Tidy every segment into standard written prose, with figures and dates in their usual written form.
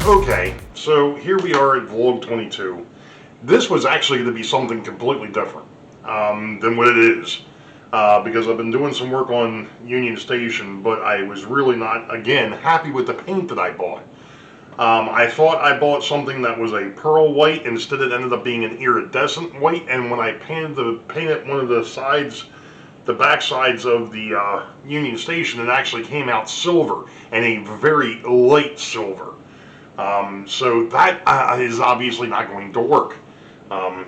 Okay, so here we are at vlog 22. This was actually going to be something completely different than what it is, because I've been doing some work on Union Station, but I was really not, again, happy with the paint that I bought. I thought I bought something that was a pearl white, instead it ended up being an iridescent white, and when I painted one of the sides, the back sides of the Union Station, it actually came out silver, and a very light silver. So that is obviously not going to work.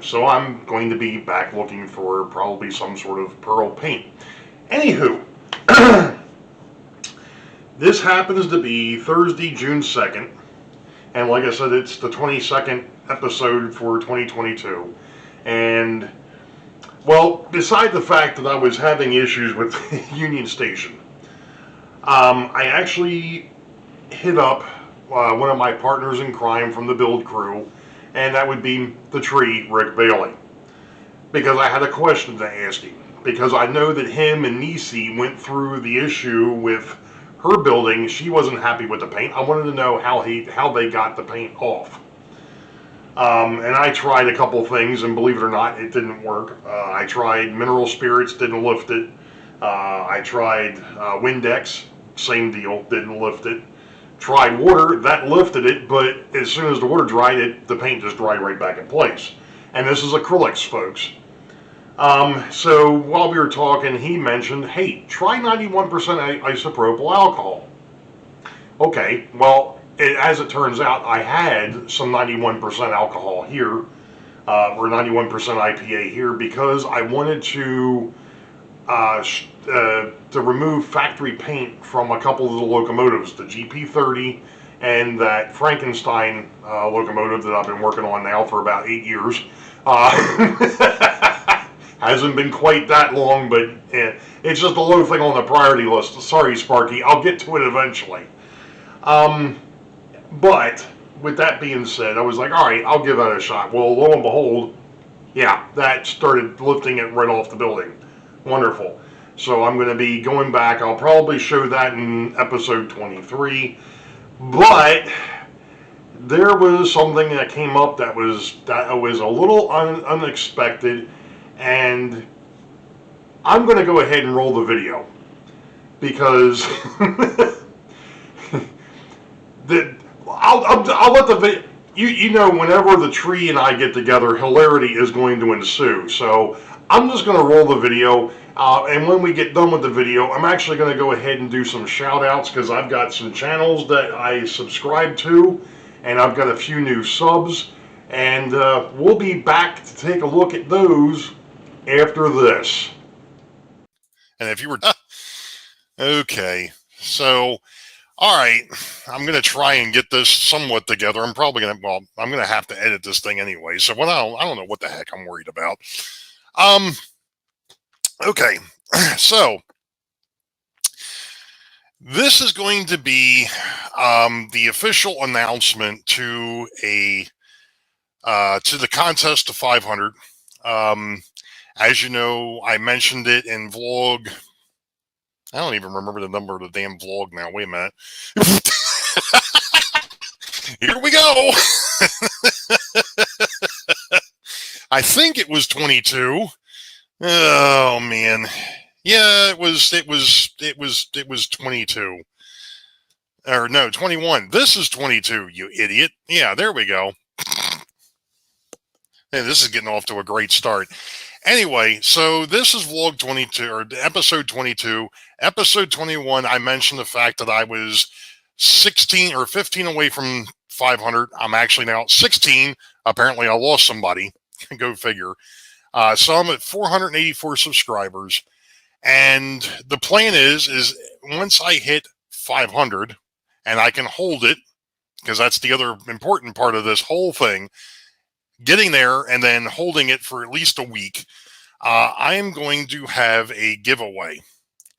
So I'm going to be back looking for probably some sort of pearl paint. Anywho, this happens to be Thursday, June 2nd, and like I said, it's the 22nd episode for 2022, and, well, beside the fact that I was having issues with Union Station, I actually hit up one of my partners in crime from the build crew, and that would be the tree, Rick Bailey, because I had a question to ask him, because I know that him and Nisi went through the issue with her building. She wasn't happy with the paint. I wanted to know how they got the paint off. And I tried a couple things, and believe it or not, it didn't work. I tried mineral spirits, didn't lift it. I tried Windex, same deal, didn't lift it. Tried water, that lifted it, but as soon as the water dried, the paint just dried right back in place. And this is acrylics, folks. So while we were talking, he mentioned, hey, try 91% isopropyl alcohol. Okay, well, as it turns out, I had some 91% alcohol here, or 91% IPA here, because I wanted to remove factory paint from a couple of the locomotives, the GP30 and that Frankenstein locomotive that I've been working on now for about 8 years. Hasn't been quite that long, but it's just a low thing on the priority list. Sorry, Sparky, I'll get to it eventually. But with that being said, I was like, all right, I'll give that a shot. Well, lo and behold, yeah, that started lifting it right off the building. Wonderful. So I'm going to be going back. I'll probably show that in episode 23. But there was something that came up that was a little unexpected, and I'm going to go ahead and roll the video, because I'll let the video. You know, whenever the tree and I get together, hilarity is going to ensue. So I'm just going to roll the video, and when we get done with the video, I'm actually going to go ahead and do some shout outs, because I've got some channels that I subscribe to, and I've got a few new subs, and we'll be back to take a look at those after this. And if you were... Okay, so... All right, I'm going to try and get this somewhat together. I'm probably going to, well, I'm going to have to edit this thing anyway. So I don't know what the heck I'm worried about. Okay, so this is going to be the official announcement to the contest to 500. As you know, I mentioned it in vlog. I don't even remember the number of the damn vlog now. Wait a minute. Here we go. I think it was 22. Oh man. Yeah, it was 22. Or no, 21. This is 22, you idiot. Yeah, there we go. Hey, this is getting off to a great start. Anyway, so this is vlog 22 or episode 22. Episode 21, I mentioned the fact that I was 16 or 15 away from 500. I'm actually now 16. Apparently, I lost somebody. Go figure. So I'm at 484 subscribers. And the plan is once I hit 500 and I can hold it, because that's the other important part of this whole thing, getting there and then holding it for at least a week, I am going to have a giveaway.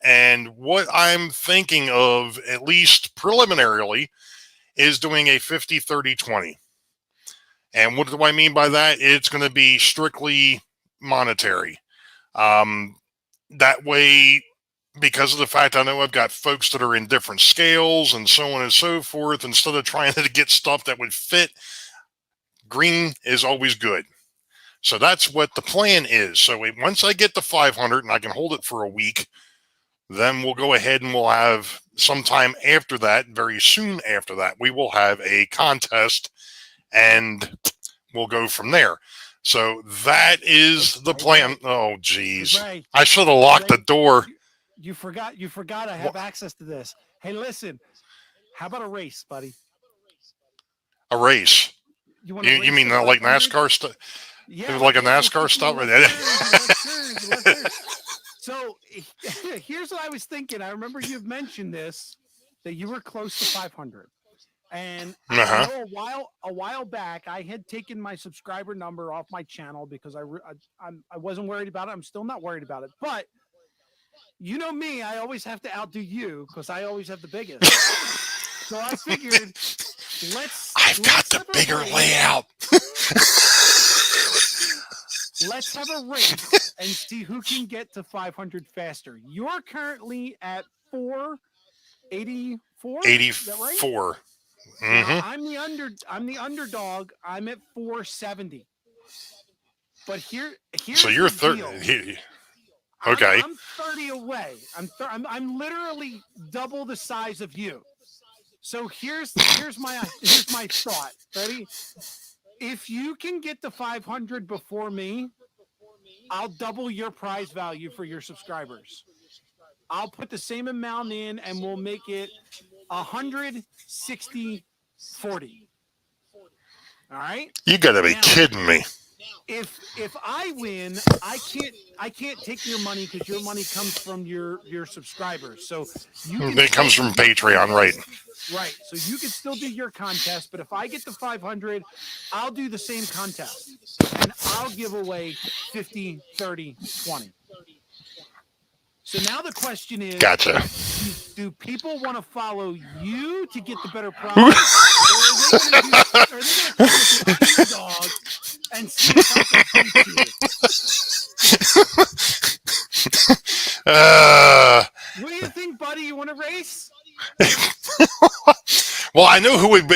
And what I'm thinking of, at least preliminarily, is doing a 50, 30, 20. And what do I mean by that? It's going to be strictly monetary. That way, because of the fact I know I've got folks that are in different scales and so on and so forth, instead of trying to get stuff that would fit, green is always good. So that's what the plan is. So once I get to 500 and I can hold it for a week, then we'll go ahead and we'll have sometime after that, very soon after that, we will have a contest and we'll go from there. So that is the plan. Oh, geez. I should have locked the door. You forgot I have access to this. Hey, listen, how about a race, buddy? A race? You mean like NASCAR stuff? Yeah, like a NASCAR stuff. So here's what I was thinking. I remember you've mentioned this, that you were close to 500, and I know a while back I had taken my subscriber number off my channel because I wasn't worried about it. I'm still not worried about it, but you know me, I always have to outdo you because I always have the biggest. So I figured I've got the bigger layout. Let's have a race and see who can get to 500 faster. You're currently at 484. 84. Mm-hmm. I'm the underdog. I'm at 470. But here's so you're 30. Okay. I'm 30 away. I'm literally double the size of you. So here's my thought. Ready? If you can get to 500 before me, I'll double your prize value for your subscribers. I'll put the same amount in and we'll make it 160-40. All right? You gotta be kidding me. If I win, I can't take your money because your money comes from your subscribers. So it comes from Patreon, right? Right. So you can still do your contest, but if I get to 500, I'll do the same contest and I'll give away 50, 30, 20. So now the question is, gotcha. Do people want to follow you to get the better prize? Or are they going to come with the underdog and see if I can beat you? What do you think, buddy? You want to race? Well, I know who would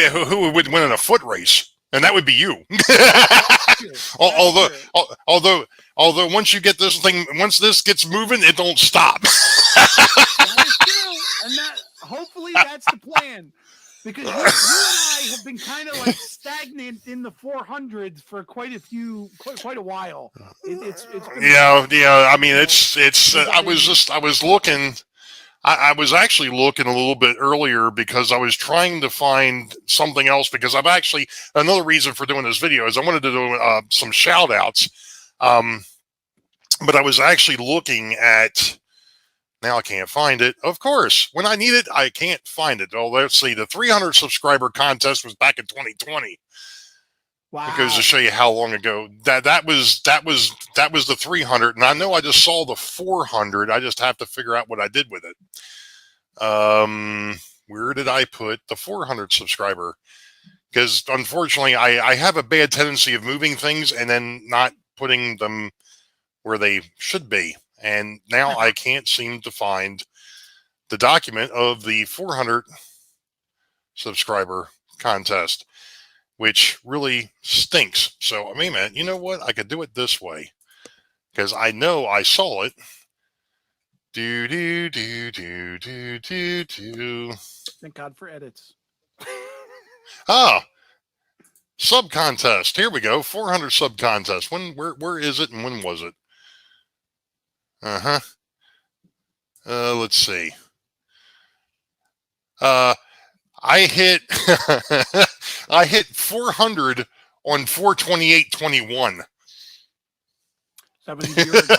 win in a foot race, and that would be you. Although once you get this thing, once this gets moving, it don't stop. That is true, and hopefully that's the plan. Because you and I have been kind of like stagnant in the 400s for quite a while. It's been yeah. I mean, it's. I was looking. I was actually looking a little bit earlier because I was trying to find something else, because I've actually, another reason for doing this video is I wanted to do some shout outs. But I was actually looking at, now I can't find it. Of course, when I need it, I can't find it. Oh, let's see. The 300 subscriber contest was back in 2020. Wow. It goes to show you how long ago that was the 300, and I know I just saw the 400. I just have to figure out what I did with it. Where did I put the 400 subscriber? Because unfortunately, I have a bad tendency of moving things and then not putting them where they should be. And now I can't seem to find the document of the 400 subscriber contest, which really stinks. So, I mean, man, you know what? I could do it this way, because I know I saw it. Do do do do do do do. Thank God for edits. Ah, sub contest. Here we go. 400 sub contest. Where is it and when was it? Uh-huh. Let's see. I hit I hit 400 on 4/28/21. That was a year ago.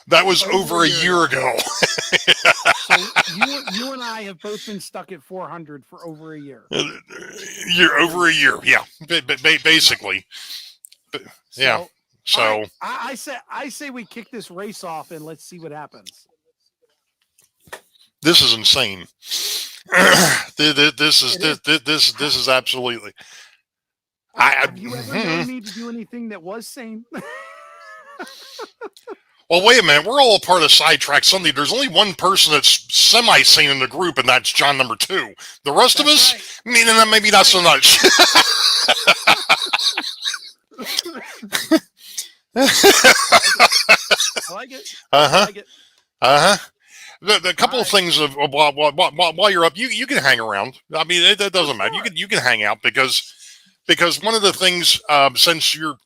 That was over a year ago. So you and I have both been stuck at 400 for over a year. Over a year, yeah. Basically, yeah. So I say we kick this race off and let's see what happens. this is insane. This is absolutely. Have you ever known me to do anything that was sane? Well, wait a minute. We're all a part of Sidetrack Sunday. There's only one person that's semi-sane in the group, and that's John number 2. The rest of us, right. Maybe not so much. I like it. Uh-huh. The couple of things of while you're up, you can hang around. I mean, it doesn't matter. You can hang out because one of the things since you're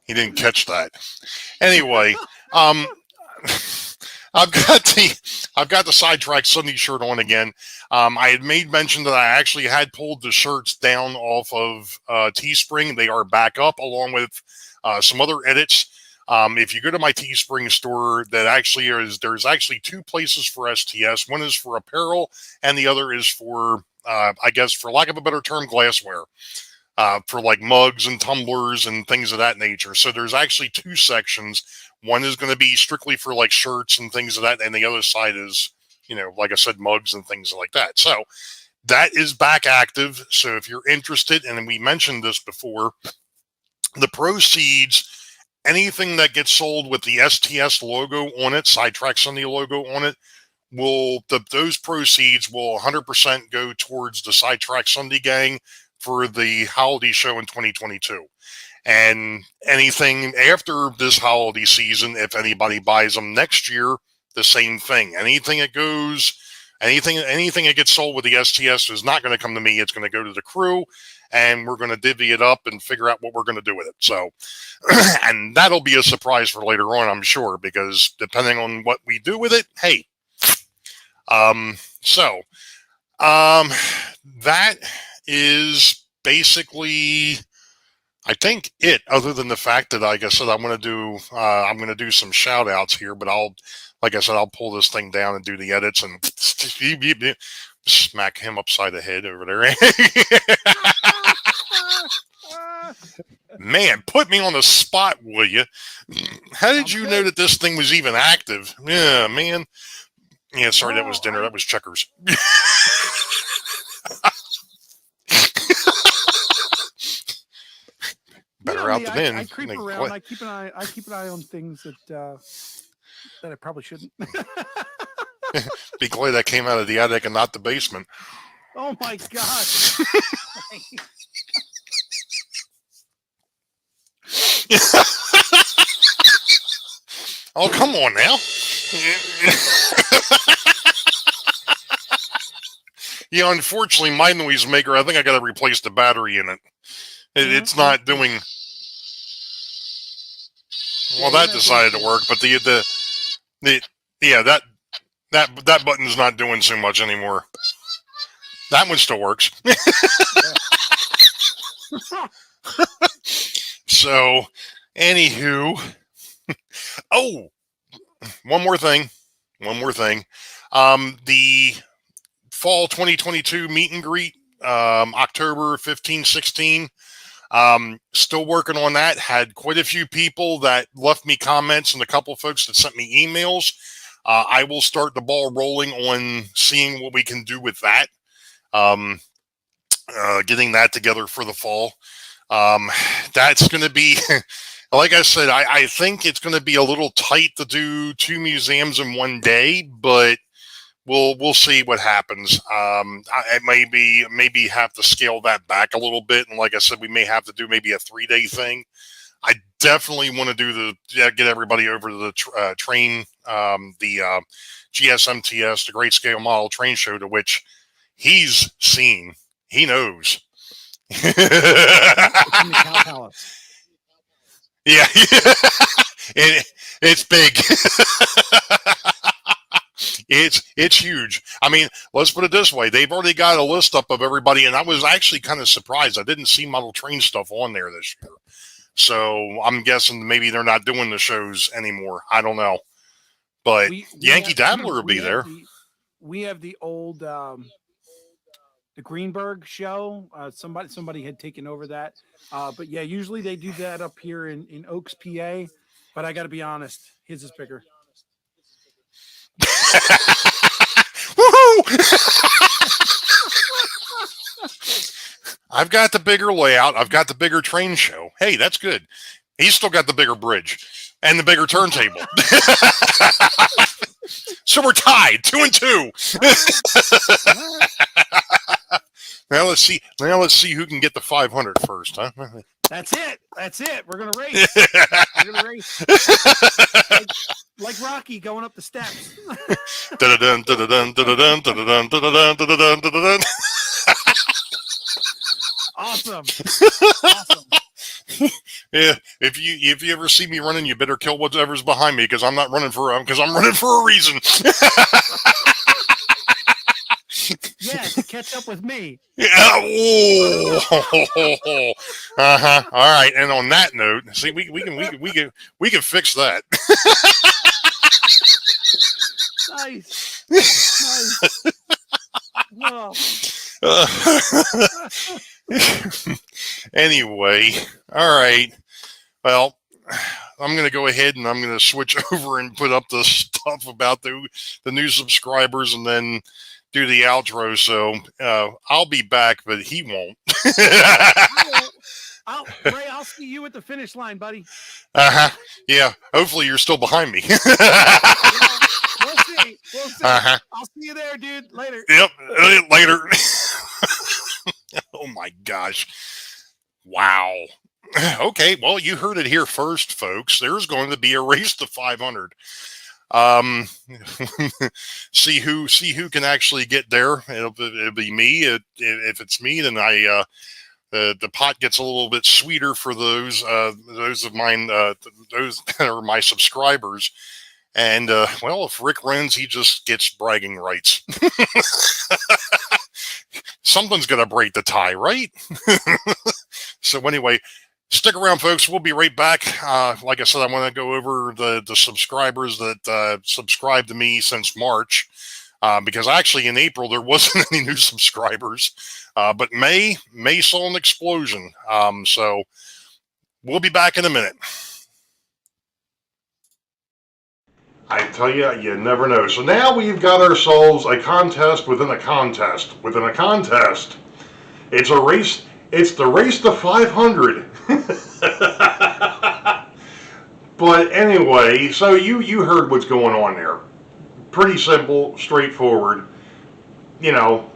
he didn't catch that. Anyway, I've got the Sidetrack Sunday shirt on again. I had made mention that I actually had pulled the shirts down off of Teespring. They are back up along with some other edits. If you go to my Teespring store, there's actually 2 places for STS. One is for apparel, and the other is for, I guess, for lack of a better term, glassware. For like mugs and tumblers and things of that nature. So there's actually 2 sections. One is going to be strictly for like shirts and things of that, and the other side is, like I said, mugs and things like that. So that is back active. So if you're interested, and we mentioned this before, the proceeds, anything that gets sold with the STS logo on it, Sidetrack Sunday logo on it, those proceeds will 100% go towards the Sidetrack Sunday gang for the holiday show in 2022. And anything after this holiday season, if anybody buys them next year, the same thing. Anything that gets sold with the STS is not going to come to me. It's going to go to the crew, and we're going to divvy it up and figure out what we're going to do with it. So, and that'll be a surprise for later on, I'm sure, because depending on what we do with it, hey. That is basically, I think, it. Other than the fact that, like I said, I'm going to do some shout outs here, but I'll pull this thing down and do the edits and smack him upside the head over there. Man, put me on the spot, will you? How did you know that this thing was even active? Yeah, man. Yeah, sorry, that was dinner. That was checkers. Better out than in. I creep around. I keep an eye on things that I probably shouldn't. Be glad that came out of the attic and not the basement. Oh my gosh. Oh, come on now. Yeah, unfortunately, my noisemaker, I think I got to replace the battery in it. It's not doing. Well, that decided to work, but that button's not doing so much anymore. That one still works. So, anywho, oh, one more thing. The fall 2022 meet and greet, October 15, 16. Still working on that. Had quite a few people that left me comments and a couple of folks that sent me emails. I will start the ball rolling on seeing what we can do with that. Getting that together for the fall. That's going to be, like I said, I think it's going to be a little tight to do 2 museums in one day, but we'll see what happens. I maybe have to scale that back a little bit, and like I said, we may have to do maybe a 3-day thing. I definitely want to do get everybody over to the train, the GSMTS, the Great Scale Model Train Show, to which he's seen. He knows. It's in the Cow Palace. Yeah, it's big. It's huge. I mean, let's put it this way. They've already got a list up of everybody, and I was actually kind of surprised. I didn't see model train stuff on there this year. So I'm guessing maybe they're not doing the shows anymore. I don't know. But Yankee Dabbler will be there. We have the old the Greenberg show. Somebody had taken over that. But yeah, usually they do that up here in Oaks, PA. But I got to be honest, his is bigger. Woohoo! I've got the bigger layout. I've got the bigger train show. Hey, that's good. He's still got the bigger bridge and the bigger turntable. So we're tied 2-2. Now let's see who can get the 500 first, huh? That's it. We're gonna race. Like Rocky going up the steps. Awesome. Yeah, if you ever see me running, you better kill whatever's behind me, because I'm not running because I'm running for a reason. Yeah, to catch up with me. Yeah. Uh-huh. All right. And on that note, see, we can fix that. Nice. Whoa. Anyway, all right. Well, I'm going to go ahead and I'm going to switch over and put up the stuff about the new subscribers, and then do the outro. So I'll be back, but he won't. Ray, I'll see you at the finish line, buddy. Yeah. Hopefully you're still behind me. We'll see. I'll see you there, dude. Later. Yep. Later. Oh my gosh. Wow. Okay. Well, you heard it here first, folks. There's going to be a race to 500. See who can actually get there. It'll be me. If it's me, then the pot gets a little bit sweeter for those of mine, those that are my subscribers. And well, if Rick wins, he just gets bragging rights. Something's gonna break the tie, right? So anyway, stick around, folks. We'll be right back. Like I said, I want to go over the subscribers that subscribed to me since March, because actually in April there wasn't any new subscribers, but May saw an explosion. So we'll be back in a minute. I tell you, you never know. So now we've got ourselves a contest within a contest within a contest. It's a race. It's the race to 500. But anyway, so you heard what's going on there. Pretty simple, straightforward. You know,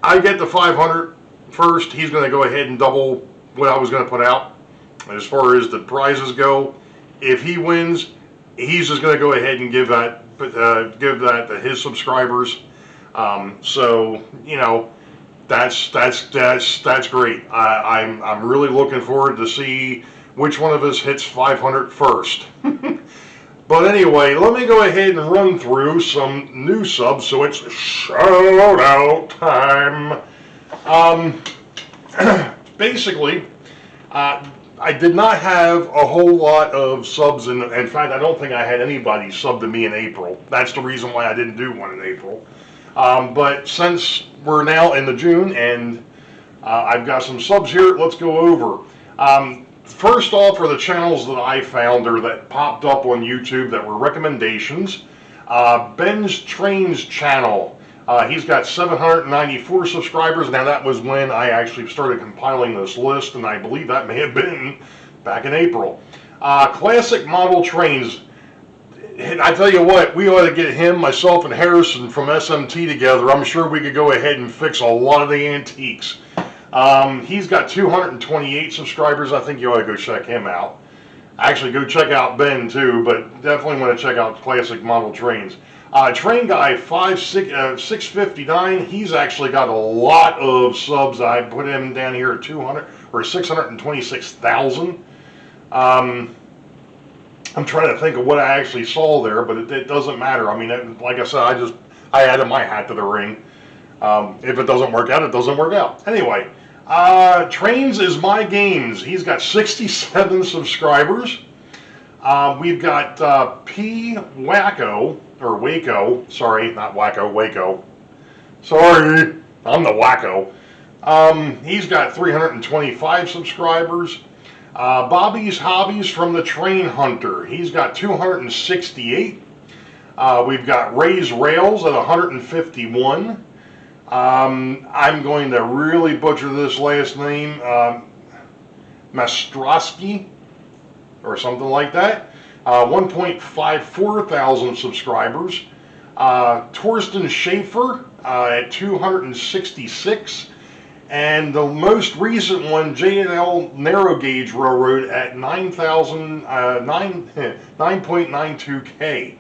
I get the 500 first. He's going to go ahead and double what I was going to put out. As far as the prizes go, if he wins, he's just going to go ahead and give that to his subscribers. So you know, that's great. I'm really looking forward to see which one of us hits 500 first. But anyway, let me go ahead and run through some new subs. So it's shout out time. Basically, I did not have a whole lot of subs. In fact, I don't think I had anybody sub to me in April. That's the reason why I didn't do one in April. But since we're now in the June and I've got some subs here, let's go over. First off are the channels that I found or that popped up on YouTube that were recommendations. Ben's Trains channel. He's got 794 subscribers. Now that was when I actually started compiling this list, and I believe that may have been back in April. Classic Model Trains. I tell you what, we ought to get him, myself, and Harrison from SMT together. I'm sure we could go ahead and fix a lot of the antiques. He's got 228 subscribers. I think you ought to go check him out. Actually, go check out Ben too, but definitely want to check out classic model trains. Train Guy 659. He's actually got a lot of subs. I put him down here at 200 or 626,000. I'm trying to think of what I actually saw there, but it doesn't matter. I mean, like I said, I added my hat to the ring. If it doesn't work out, it doesn't work out. Anyway, Trains is My Games. He's got 67 subscribers. We've got P. Wacko, or Waco. Sorry, not Wacko, Waco. Sorry, I'm the Wacko. He's got 325 subscribers. Bobby's Hobbies from the Train Hunter. He's got 268. We've got Ray's Rails at 151. I'm going to really butcher this last name. Mastrosky, or something like that. 1.54 thousand subscribers. Torsten Schaefer at 266. And the most recent one, J&L Narrow Gauge Railroad at 9.92K.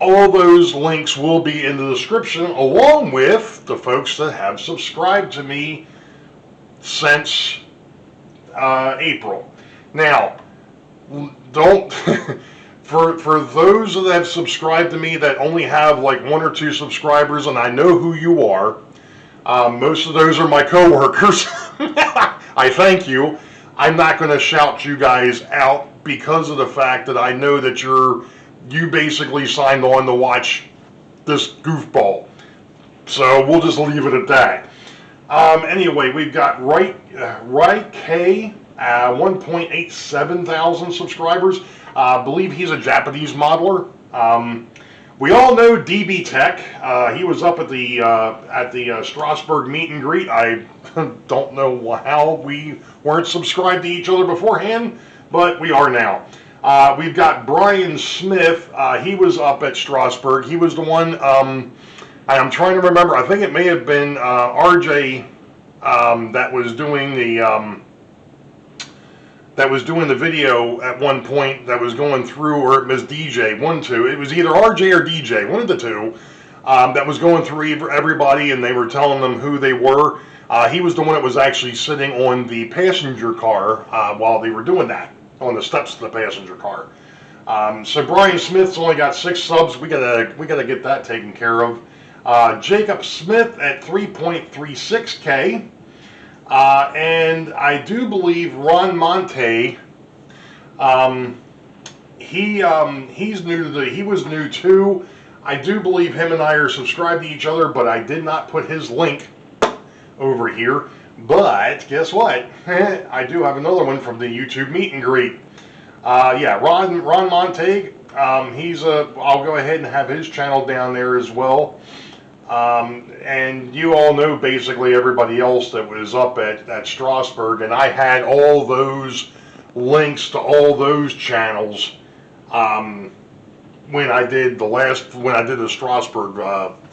All those links will be in the description, along with the folks that have subscribed to me since April. Now, don't for those that have subscribed to me that only have like 1 or 2 subscribers, and I know who you are. Most of those are my coworkers. I thank you. I'm not going to shout you guys out because of the fact that I know that you basically signed on to watch this goofball. So we'll just leave it at that. Anyway, we've got Right K, 1.87 thousand subscribers. I believe he's a Japanese modeler. We all know DB Tech. He was up at the Strasbourg meet and greet. I don't know how we weren't subscribed to each other beforehand, but we are now. We've got Brian Smith. He was up at Strasbourg. He was the one. I'm trying to remember. I think it may have been RJ that was doing the video at one point that was going through, or it was DJ, it was either RJ or DJ, one of the two, that was going through everybody, and they were telling them who they were. He was the one that was actually sitting on the passenger car while they were doing that, on the steps of the passenger car. So Brian Smith's only got 6 subs. We gotta get that taken care of. Jacob Smith at 3.36K. And I do believe Ron Monte, he was new too. I do believe him and I are subscribed to each other, but I did not put his link over here. But guess what? I do have another one from the YouTube meet and greet. Yeah, Ron Monte. I'll go ahead and have his channel down there as well. And you all know basically everybody else that was up at Strasbourg, and I had all those links to all those channels when I did the Strasbourg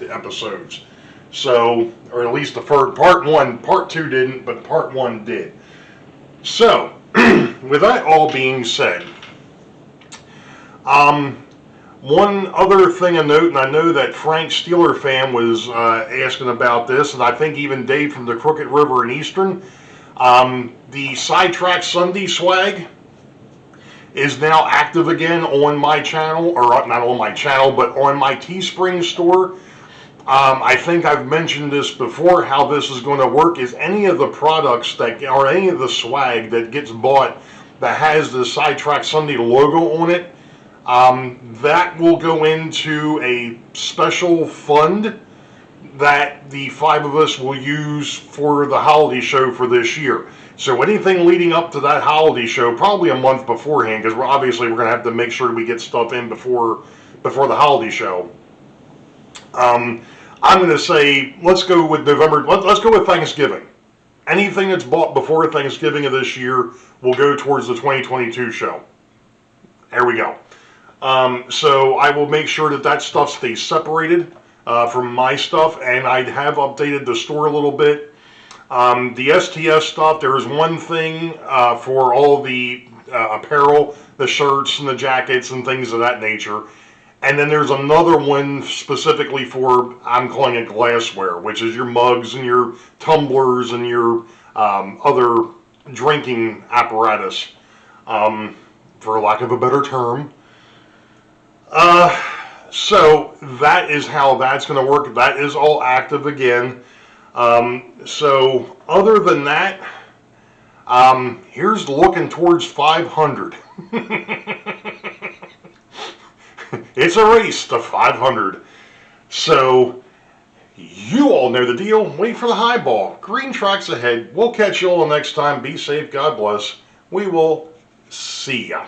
episodes. So, or at least the first part 1, part 2 didn't, but part 1 did. So, with that all being said, one other thing to note, and I know that Frank Steeler fan was asking about this, and I think even Dave from the Crooked River and Eastern, the Sidetrack Sunday swag is now active again on my channel, or not on my channel, but on my Teespring store. I think I've mentioned this before, how this is going to work is any of the products or any of the swag that gets bought that has the Sidetrack Sunday logo on it, that will go into a special fund that the 5 of us will use for the holiday show for this year. So anything leading up to that holiday show, probably a month beforehand, because we're going to have to make sure we get stuff in before the holiday show. I'm going to say, let's go with November. Let's go with Thanksgiving. Anything that's bought before Thanksgiving of this year will go towards the 2022 show. There we go. So I will make sure that stuff stays separated from my stuff, and I have updated the store a little bit. The STS stuff, there is one thing for all the apparel, the shirts and the jackets and things of that nature. And then there's another one specifically for, I'm calling it glassware, which is your mugs and your tumblers and your other drinking apparatus, for lack of a better term. So that is how that's going to work. That is all active again. So other than that, here's looking towards 500. It's a race to 500. So you all know the deal. Wait for the highball. Green tracks ahead. We'll catch you all next time. Be safe. God bless. We will see ya.